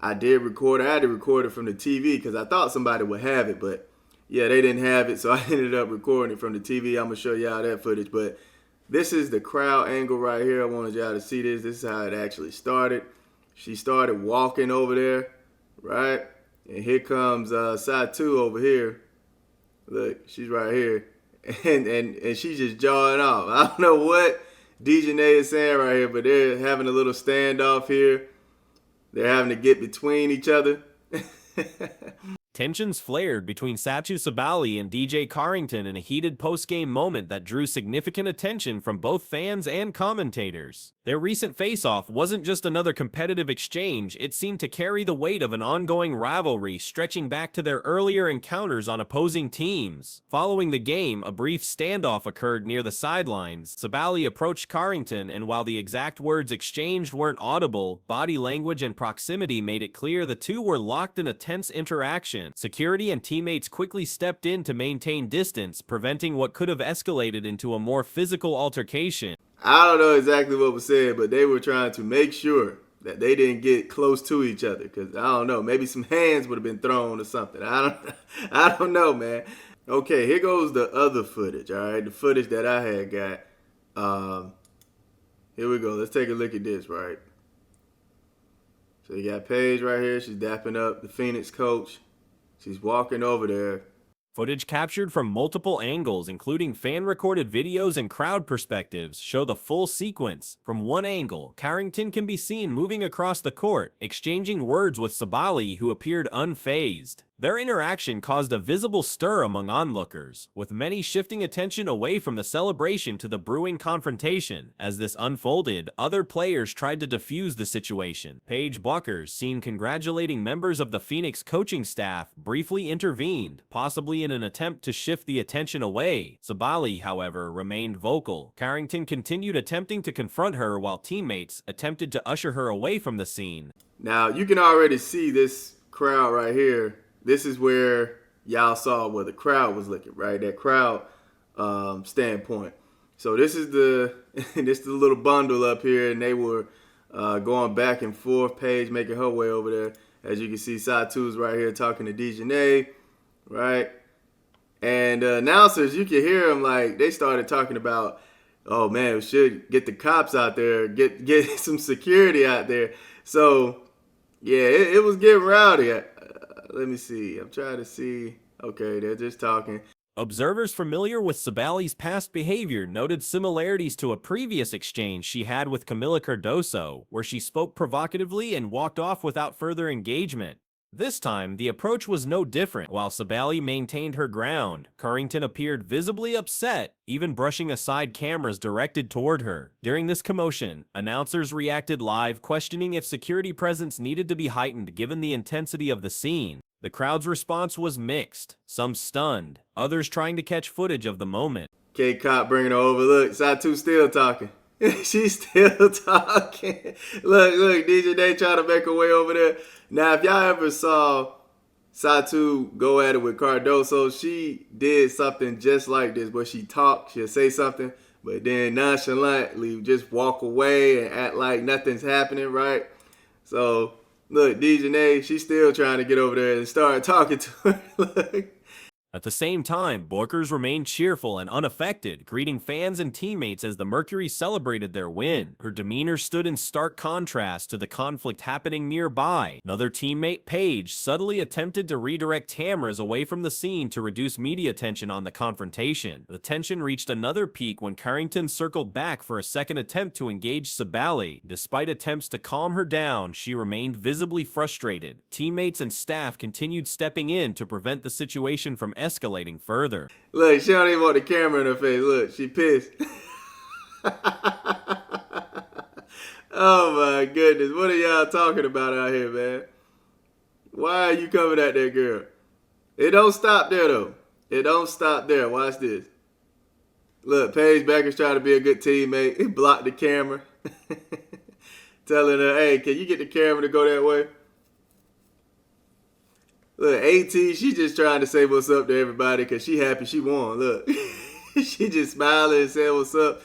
I did record. I had to record it from the TV because I thought somebody would have it, but yeah, they didn't have it, so I ended up recording it from the TV. I'm gonna show y'all that footage, but this is the crowd angle right here. I wanted y'all to see this. This is how it actually started. She started walking over there, right? And here comes Satou over here. Look, she's right here. And she's just jawing off. I don't know what Dijonai is saying right here, but they're having a little standoff here. They're having to get between each other. Tensions flared between Satou Sabally and Dijonai Carrington in a heated post-game moment that drew significant attention from both fans and commentators. Their recent face-off wasn't just another competitive exchange, it seemed to carry the weight of an ongoing rivalry stretching back to their earlier encounters on opposing teams. Following the game, a brief standoff occurred near the sidelines. Sabally approached Carrington, and while the exact words exchanged weren't audible, body language and proximity made it clear the two were locked in a tense interaction. Security and teammates quickly stepped in to maintain distance, preventing what could have escalated into a more physical altercation. I don't know exactly what was said, but they were trying to make sure that they didn't get close to each other, because I don't know, maybe some hands would have been thrown or something. I don't know, man. Okay, here goes the other footage, all right? The footage that I had got. Here we go. Let's take a look at this, right? So you got Paige right here. She's dapping up the Phoenix coach. She's walking over there. Footage captured from multiple angles, including fan-recorded videos and crowd perspectives, show the full sequence. From one angle, Carrington can be seen moving across the court, exchanging words with Sabally, who appeared unfazed. Their interaction caused a visible stir among onlookers, with many shifting attention away from the celebration to the brewing confrontation. As this unfolded, other players tried to defuse the situation. Paige Buckers, seen congratulating members of the Phoenix coaching staff, briefly intervened, possibly in an attempt to shift the attention away. Sabally, however, remained vocal. Carrington continued attempting to confront her while teammates attempted to usher her away from the scene. Now, you can already see this crowd right here. This is where y'all saw where the crowd was looking, right? That crowd standpoint. So this is the little bundle up here, and they were going back and forth. Paige making her way over there. As you can see, Satou's right here talking to Dijonai, right? And announcers, you can hear them like they started talking about, oh man, we should get the cops out there, get some security out there. So yeah, it was getting rowdy. Let me see. I'm trying to see. Okay, they're just talking. Observers familiar with Sabally's past behavior noted similarities to a previous exchange she had with Camila Cardoso, where she spoke provocatively and walked off without further engagement. This time, the approach was no different. While Sabally maintained her ground, Carrington appeared visibly upset, even brushing aside cameras directed toward her. During this commotion, announcers reacted live, questioning if security presence needed to be heightened given the intensity of the scene. The crowd's response was mixed, some stunned, others trying to catch footage of the moment. K-Cop bringing her over. Look, Satou still talking. She's still talking. Look, Dijonai trying to make her way over there. Now, if y'all ever saw Satou go at it with Cardoso, she did something just like this, where she talked, she'll say something, but then nonchalantly just walk away and act like nothing's happening, right? So, look, Dijonai, she's still trying to get over there and start talking to her. Look. At the same time, Borkers remained cheerful and unaffected, greeting fans and teammates as the Mercury celebrated their win. Her demeanor stood in stark contrast to the conflict happening nearby. Another teammate, Paige, subtly attempted to redirect cameras away from the scene to reduce media attention on the confrontation. The tension reached another peak when Carrington circled back for a second attempt to engage Sabally. Despite attempts to calm her down, she remained visibly frustrated. Teammates and staff continued stepping in to prevent the situation from escalating further. Look, she don't even want the camera in her face. Look, she pissed. Oh my goodness. What are y'all talking about out here, man? Why are you coming at that girl? It don't stop there, though. It don't stop there. Watch this. Look, Paige Becker's trying to be a good teammate. He blocked the camera. Telling her, hey, can you get the camera to go that way? Look, AT, she just trying to say what's up to everybody because she happy she won. Look, she just smiling and saying what's up.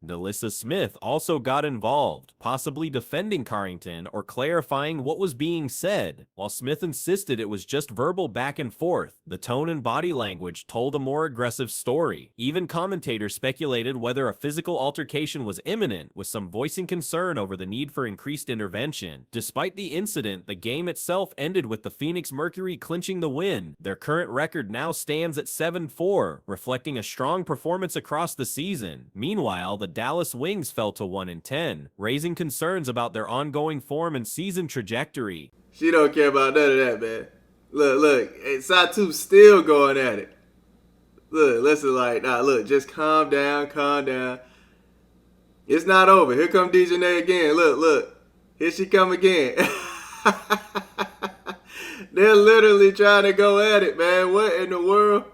Nelissa Smith also got involved, possibly defending Carrington or clarifying what was being said. While Smith insisted it was just verbal back and forth, the tone and body language told a more aggressive story. Even commentators speculated whether a physical altercation was imminent, with some voicing concern over the need for increased intervention. Despite the incident, the game itself ended with the Phoenix Mercury clinching the win. Their current record now stands at 7-4, reflecting a strong performance across the season. Meanwhile, the Dallas Wings fell to 1-10, raising concerns about their ongoing form and season trajectory. She don't care about none of that, man. Look, hey, Satou's still going at it. Look, listen, like, nah, look, just calm down, calm down. It's not over. Here come Dijonai again. Look. Here she come again. They're literally trying to go at it, man. What in the world?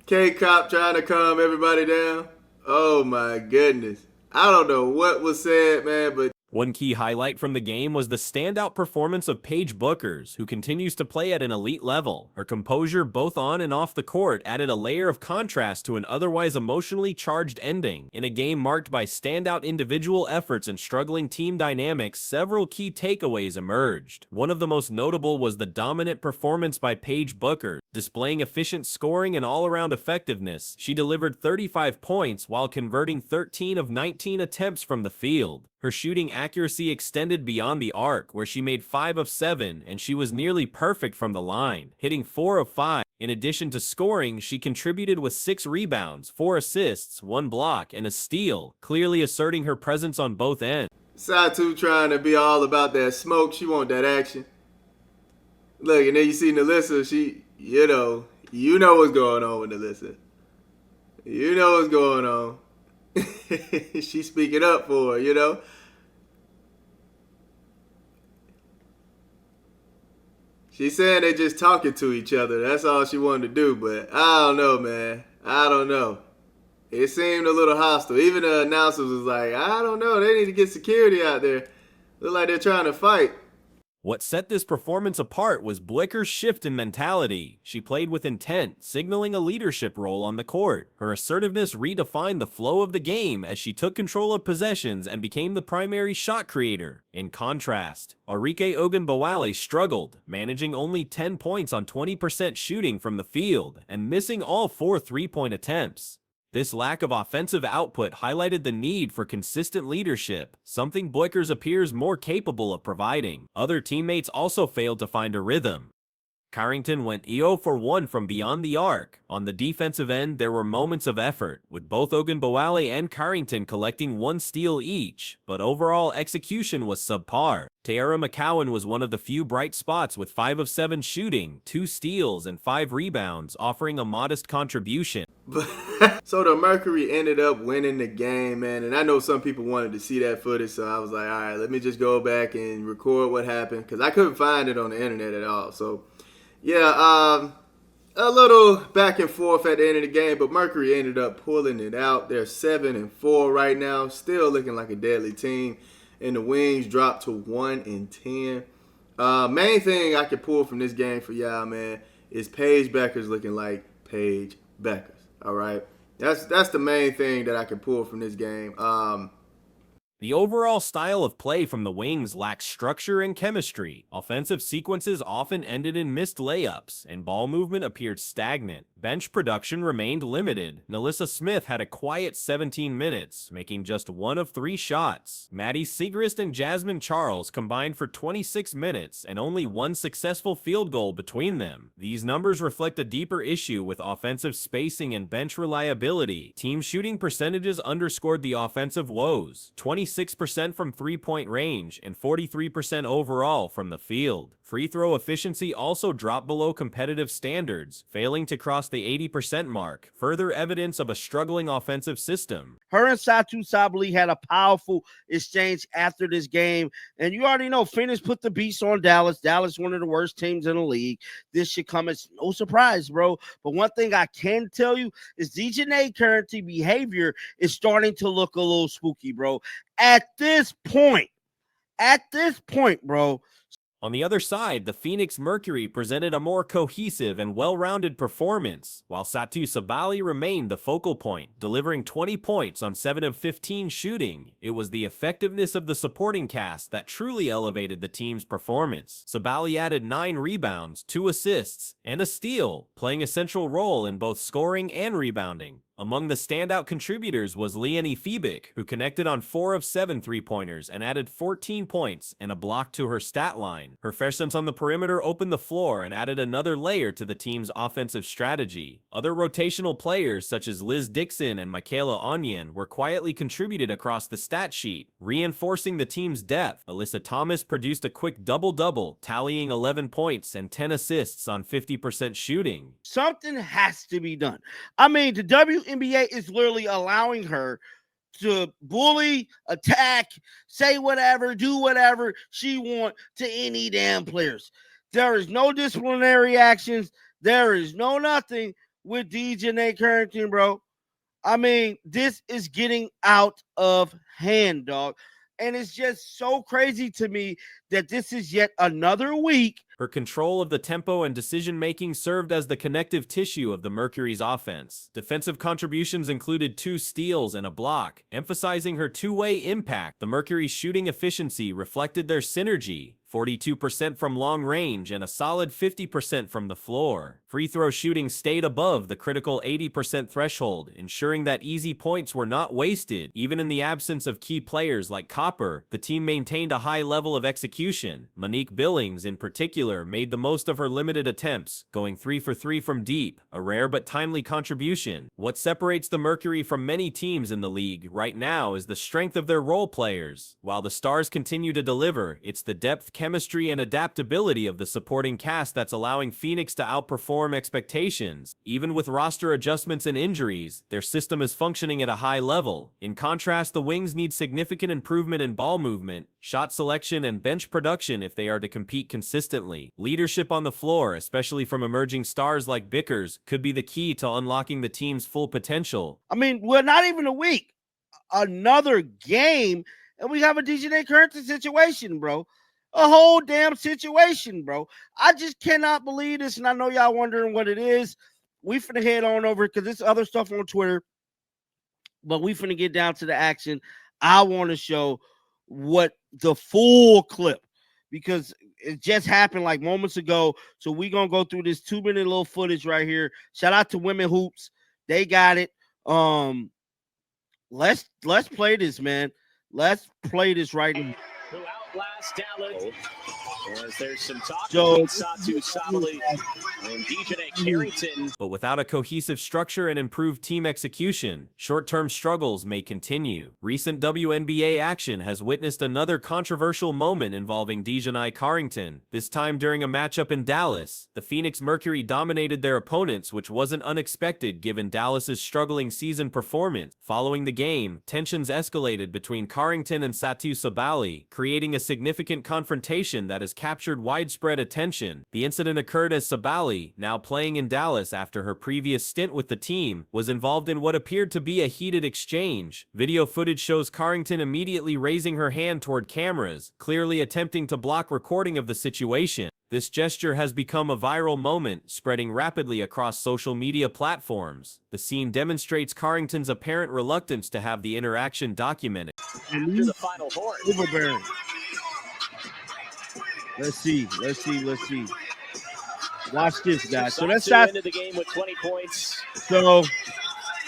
K-Cop trying to calm everybody down. Oh, my goodness. I don't know what was said, man, but one key highlight from the game was the standout performance of Paige Bueckers, who continues to play at an elite level. Her composure both on and off the court added a layer of contrast to an otherwise emotionally charged ending. In a game marked by standout individual efforts and struggling team dynamics, several key takeaways emerged. One of the most notable was the dominant performance by Paige Bueckers. Displaying efficient scoring and all-around effectiveness, she delivered 35 points while converting 13 of 19 attempts from the field. Her shooting accuracy extended beyond the arc, where she made 5 of 7, and she was nearly perfect from the line, hitting 4 of 5. In addition to scoring, she contributed with 6 rebounds, 4 assists, 1 block, and a steal, clearly asserting her presence on both ends. Satou trying to be all about that smoke. She want that action. Look, and then you see Nelissa, she, you know what's going on with Nelissa. You know what's going on. She's speaking up for her, you know. She's saying they're just talking to each other. That's all she wanted to do, but I don't know, man. I don't know. It seemed a little hostile. Even the announcers was like, I don't know. They need to get security out there. Look like they're trying to fight. What set this performance apart was Bueckers' shift in mentality. She played with intent, signaling a leadership role on the court. Her assertiveness redefined the flow of the game as she took control of possessions and became the primary shot creator. In contrast, Arike Ogunbowale struggled, managing only 10 points on 20% shooting from the field and missing all 4 three-point attempts. This lack of offensive output highlighted the need for consistent leadership, something Bueckers appears more capable of providing. Other teammates also failed to find a rhythm. Carrington went 0 for 1 from beyond the arc. On the defensive end, there were moments of effort, with both Ogunbowale and Carrington collecting 1 steal each, but overall execution was subpar. Tierra McCowan was one of the few bright spots with 5 of 7 shooting, 2 steals, and 5 rebounds, offering a modest contribution. So the Mercury ended up winning the game, man, and I know some people wanted to see that footage, so I was like, all right, let me just go back and record what happened, because I couldn't find it on the internet at all. So yeah, a little back and forth at the end of the game, but Mercury ended up pulling it out. They're 7-4 right now, still looking like a deadly team. And the Wings dropped to 1-10. Main thing I could pull from this game for y'all, man, is Paige Bueckers looking like Paige Bueckers. All right, that's the main thing that I can pull from this game. The overall style of play from the Wings lacked structure and chemistry. Offensive sequences often ended in missed layups, and ball movement appeared stagnant. Bench production remained limited. Nelissa Smith had a quiet 17 minutes, making just 1 of 3 shots. Maddie Siegrist and Jasmine Charles combined for 26 minutes, and only 1 successful field goal between them. These numbers reflect a deeper issue with offensive spacing and bench reliability. Team shooting percentages underscored the offensive woes. 26% from three-point range and 43% overall from the field. Free throw efficiency also dropped below competitive standards, failing to cross the 80% mark, further evidence of a struggling offensive system. Her and Satou Sabally had a powerful exchange after this game, and you already know Phoenix put the beast on Dallas. Dallas, one of the worst teams in the league. This should come as no surprise, bro. But one thing I can tell you is Dijonai Carrington behavior is starting to look a little spooky, bro. At this point, bro. On the other side, the Phoenix Mercury presented a more cohesive and well-rounded performance, while Satou Sabally remained the focal point, delivering 20 points on 7 of 15 shooting. It was the effectiveness of the supporting cast that truly elevated the team's performance. Sabally added 9 rebounds, 2 assists, and a steal, playing a central role in both scoring and rebounding. Among the standout contributors was Leonie Fiebig, who connected on 4 of 7 three-pointers and added 14 points and a block to her stat line. Her presence on the perimeter opened the floor and added another layer to the team's offensive strategy. Other rotational players such as Liz Dixon and Michaela Onion were quietly contributed across the stat sheet, reinforcing the team's depth. Alyssa Thomas produced a quick double-double, tallying 11 points and 10 assists on 50% shooting. Something has to be done. I mean, the WNBA is literally allowing her to bully, attack, say whatever, do whatever she wants to any damn players. There is no disciplinary actions. There is no nothing with Dijonai Carrington, bro. I mean, this is getting out of hand, dog. And it's just so crazy to me that this is yet another week. Her control of the tempo and decision-making served as the connective tissue of the Mercury's offense. Defensive contributions included 2 steals and a block, emphasizing her two-way impact. The Mercury's shooting efficiency reflected their synergy, 42% from long range and a solid 50% from the floor. Free throw shooting stayed above the critical 80% threshold, ensuring that easy points were not wasted. Even in the absence of key players like Copper, the team maintained a high level of execution. Monique Billings, in particular, made the most of her limited attempts, going 3 for 3 from deep, a rare but timely contribution. What separates the Mercury from many teams in the league right now is the strength of their role players. While the stars continue to deliver, it's the depth, chemistry, and adaptability of the supporting cast that's allowing Phoenix to outperform expectations. Even with roster adjustments and injuries, their system is functioning at a high level. In contrast, the Wings need significant improvement in ball movement, shot selection, and bench production if they are to compete consistently. Leadership on the floor, especially from emerging stars like Bickers, could be the key to unlocking the team's full potential. I mean, we're not even a week. Another game, and we have a Dijonai Carrington situation, bro. A whole damn situation, bro. I just cannot believe this, and I know y'all wondering what it is. We finna head on over because there's other stuff on Twitter, but we finna get down to the action. I want to show what the full clip, because it just happened like moments ago. So we're gonna go through this 2-minute little footage right here. Shout out to Women Hoops. They got it. Let's play this, man. Let's play this right now. Who outlasts Dallas. As there's some talk So- between Satou Sabally and Dijonai Carrington. But without a cohesive structure and improved team execution, short-term struggles may continue. Recent WNBA action has witnessed another controversial moment involving Dijonai Carrington. This time during a matchup in Dallas, the Phoenix Mercury dominated their opponents, which wasn't unexpected given Dallas's struggling season performance. Following the game, tensions escalated between Carrington and Satou Sabally, creating a significant confrontation that has captured widespread attention. The incident occurred as Sabally, now playing in Dallas after her previous stint with the team, was involved in what appeared to be a heated exchange. Video footage shows Carrington immediately raising her hand toward cameras, clearly attempting to block recording of the situation. This gesture has become a viral moment, spreading rapidly across social media platforms. The scene demonstrates Carrington's apparent reluctance to have the interaction documented. After the final horn. Overbearing. Let's see. Watch this, guys. So that's Satou not into the game with 20 points. so.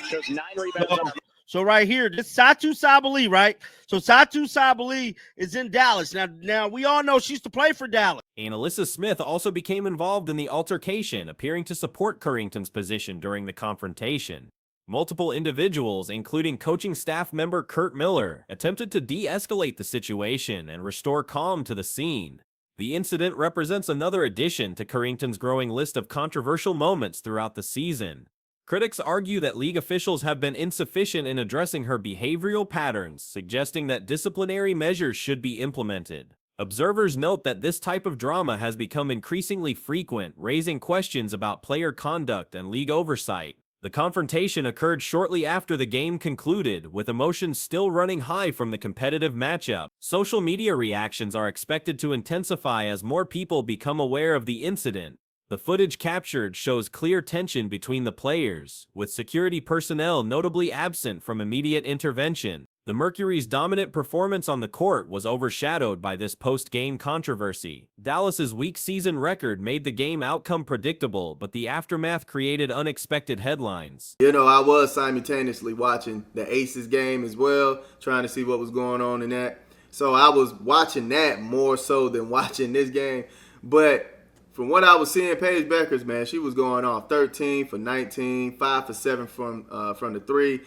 Shows 9 rebounds. So right here, this Satou Sabally, right? So Satou Sabally is in Dallas. Now we all know she used to play for Dallas. And Alyssa Smith also became involved in the altercation, appearing to support Carrington's position during the confrontation. Multiple individuals, including coaching staff member Kurt Miller, attempted to de-escalate the situation and restore calm to the scene. The incident represents another addition to Carrington's growing list of controversial moments throughout the season. Critics argue that league officials have been insufficient in addressing her behavioral patterns, suggesting that disciplinary measures should be implemented. Observers note that this type of drama has become increasingly frequent, raising questions about player conduct and league oversight. The confrontation occurred shortly after the game concluded, with emotions still running high from the competitive matchup. Social media reactions are expected to intensify as more people become aware of the incident. The footage captured shows clear tension between the players, with security personnel notably absent from immediate intervention. The Mercury's dominant performance on the court was overshadowed by this post-game controversy. Dallas's weak season record made the game outcome predictable, but the aftermath created unexpected headlines. You know, I was simultaneously watching the Aces game as well, trying to see what was going on in that. So I was watching that more so than watching this game. But from what I was seeing, Paige Beckers, man, she was going off 13 for 19, 5 for 7 from the three,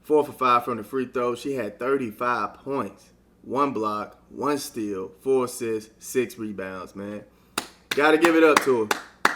4 for 5 from the free throw. She had 35 points, 1 block, 1 steal, 4 assists, 6 rebounds, man. Got to give it up to her.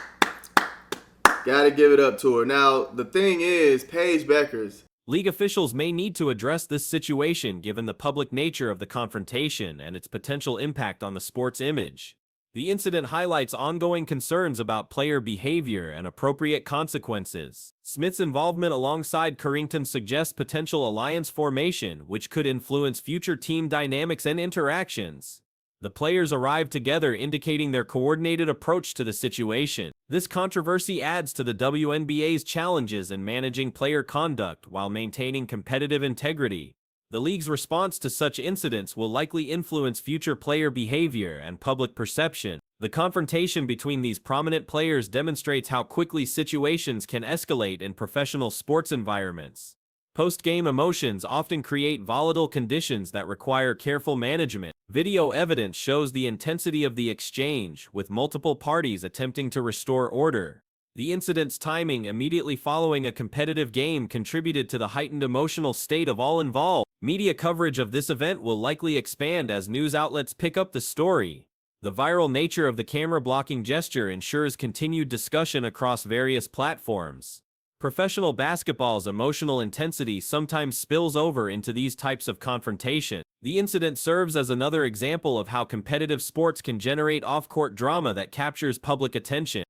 Got to give it up to her. Now, the thing is, Paige Beckers. League officials may need to address this situation given the public nature of the confrontation and its potential impact on the sport's image. The incident highlights ongoing concerns about player behavior and appropriate consequences. Smith's involvement alongside Carrington suggests potential alliance formation, which could influence future team dynamics and interactions. The players arrived together, indicating their coordinated approach to the situation. This controversy adds to the WNBA's challenges in managing player conduct while maintaining competitive integrity. The league's response to such incidents will likely influence future player behavior and public perception. The confrontation between these prominent players demonstrates how quickly situations can escalate in professional sports environments. Post-game emotions often create volatile conditions that require careful management. Video evidence shows the intensity of the exchange, with multiple parties attempting to restore order. The incident's timing immediately following a competitive game contributed to the heightened emotional state of all involved. Media coverage of this event will likely expand as news outlets pick up the story. The viral nature of the camera-blocking gesture ensures continued discussion across various platforms. Professional basketball's emotional intensity sometimes spills over into these types of confrontation. The incident serves as another example of how competitive sports can generate off-court drama that captures public attention.